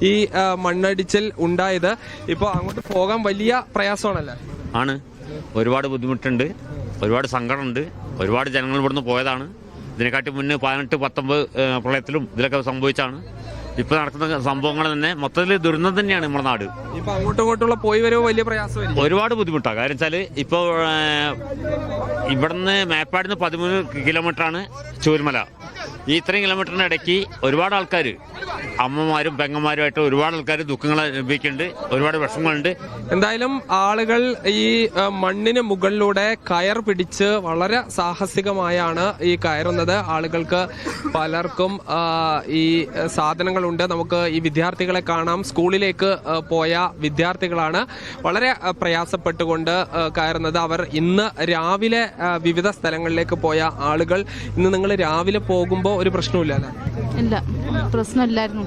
ഈ മണ്ണടിച്ചിൽ ഉണ്ടായത്. ഇപ്പോൾ അങ്ങോട്ട് പോകാൻ വലിയ പ്രയാസമാണല്ലേ? ആണ്, ഒരുപാട് ബുദ്ധിമുട്ടുണ്ട്, ഒരുപാട് സങ്കടമുണ്ട്. ഒരുപാട് ജനങ്ങൾ ഇവിടുന്ന് പോയതാണ്. ഇതിനെക്കാട്ടി മുന്നേ 18-19 പ്രളയത്തിലും ഇതിലൊക്കെ സംഭവിച്ചാണ്. ഇപ്പൊ നടക്കുന്ന സംഭവങ്ങൾ തന്നെ മൊത്തത്തിൽ ദുരന്തം തന്നെയാണ് നമ്മുടെ നാട്. ഇപ്പൊ അങ്ങോട്ടും ഇങ്ങോട്ടുള്ള പോയി വരവ് വലിയ പ്രയാസമായിരിക്കും. ഒരുപാട് ബുദ്ധിമുട്ടാണ്. കാര്യം വെച്ചാൽ ഇപ്പൊ ഇവിടുന്ന് മേപ്പാടിന്ന് 13 കിലോമീറ്ററാണ് ചൂരൽമല. ഈ ഇത്രയും കിലോമീറ്ററിന് ഇടയ്ക്ക് ഒരുപാട് ആൾക്കാർ, അമ്മമാരും പെങ്ങന്മാരുമായിട്ട് ഒരുപാട് ആൾക്കാർ ദുഃഖങ്ങൾ അനുഭവിക്കുന്നുണ്ട്, ഒരുപാട് വിഷമങ്ങളുണ്ട്. എന്തായാലും ആളുകൾ ഈ മണ്ണിന് മുകളിലൂടെ കയർ പിടിച്ച് വളരെ സാഹസികമായാണ് ഈ കയറുന്നത്. ആളുകൾക്ക് പലർക്കും ഈ സാധനങ്ങളുണ്ട്. നമുക്ക് ഈ വിദ്യാർത്ഥികളെ കാണാം. സ്കൂളിലേക്ക് പോയ വിദ്യാർത്ഥികളാണ് വളരെ പ്രയാസപ്പെട്ടുകൊണ്ട് കയറുന്നത്. അവർ ഇന്ന് രാവിലെ വിവിധ സ്ഥലങ്ങളിലേക്ക് പോയ ആളുകൾ. ഇന്ന് നിങ്ങൾ രാവിലെ പോകുമ്പോൾ ഒരു പ്രശ്നമില്ല അല്ലേ? ഇല്ല, പ്രശ്നമില്ലായിരുന്നു.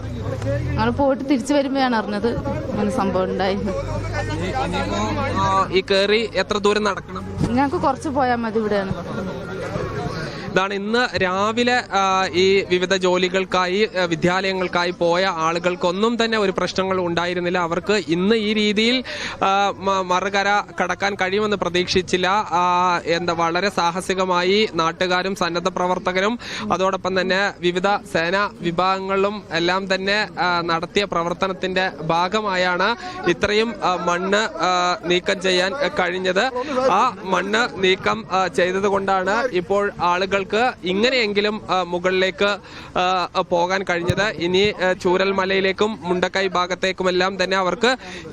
ഞങ്ങൾ പോയിട്ട് തിരിച്ചു വരുമ്പോഴാണ് അറിഞ്ഞത് അങ്ങനെ സംഭവം ഉണ്ടായി. ഈ കേറി എത്ര ദൂരം നടക്കണം? ഞങ്ങൾക്ക് കുറച്ച് പോയാൽ മതി. ഇവിടെയാണ്. ഇതാണ് ഇന്ന് രാവിലെ ഈ വിവിധ ജോലികൾക്കായി വിദ്യാലയങ്ങൾക്കായി പോയ ആളുകൾക്കൊന്നും തന്നെ ഒരു പ്രശ്നങ്ങൾ ഉണ്ടായിരുന്നില്ല. അവർക്ക് ഇന്ന് ഈ രീതിയിൽ മറുകര കടക്കാൻ കഴിയുമെന്ന് പ്രതീക്ഷിച്ചില്ല. വളരെ സാഹസികമായി നാട്ടുകാരും സന്നദ്ധ പ്രവർത്തകരും അതോടൊപ്പം തന്നെ വിവിധ സേനാ വിഭാഗങ്ങളും എല്ലാം തന്നെ നടത്തിയ പ്രവർത്തനത്തിന്റെ ഭാഗമായാണ് ഇത്രയും മണ്ണ് നീക്കം ചെയ്യാൻ കഴിഞ്ഞത്. ആ മണ്ണ് നീക്കം ചെയ്തത് കൊണ്ടാണ് ഇപ്പോൾ ആളുകൾ ഇങ്ങനെയെങ്കിലും മുകളിലേക്ക് പോകാൻ കഴിഞ്ഞത്. ഇനി ചൂരൽമലയിലേക്കും മുണ്ടക്കൈ ഭാഗത്തേക്കുമെല്ലാം തന്നെ അവർക്ക്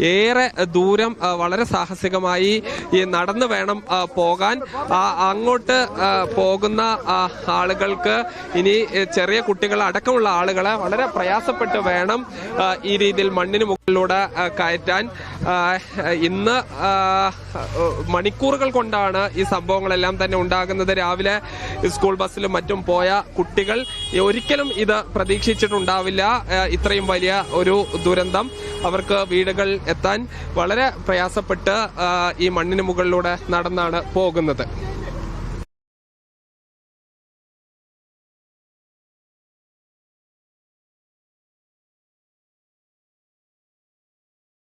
ഏറെ ദൂരം വളരെ സാഹസികമായി നടന്നു വേണം പോകാൻ. അങ്ങോട്ട് പോകുന്ന ആളുകൾക്ക് ഇനി ചെറിയ കുട്ടികൾ അടക്കമുള്ള ആളുകളെ വളരെ പ്രയാസപ്പെട്ട് വേണം ഈ രീതിയിൽ മണ്ണിന് മുകളിലൂടെ കയറ്റാൻ. ഇന്ന് മണിക്കൂറുകൾ കൊണ്ടാണ് ഈ സംഭവങ്ങളെല്ലാം തന്നെ ഉണ്ടാകുന്നത്. രാവിലെ സ്കൂൾ ബസ്സിലും മറ്റും പോയ കുട്ടികൾ ഒരിക്കലും ഇത് പ്രതീക്ഷിച്ചിട്ടുണ്ടാവില്ല. ഇത്രയും വലിയ ഒരു ദുരന്തം. അവർക്ക് വീടുകൾ എത്താൻ വളരെ പ്രയാസപ്പെട്ട് ഈ മണ്ണിന് മുകളിലൂടെ നടന്നാണ് പോകുന്നത്.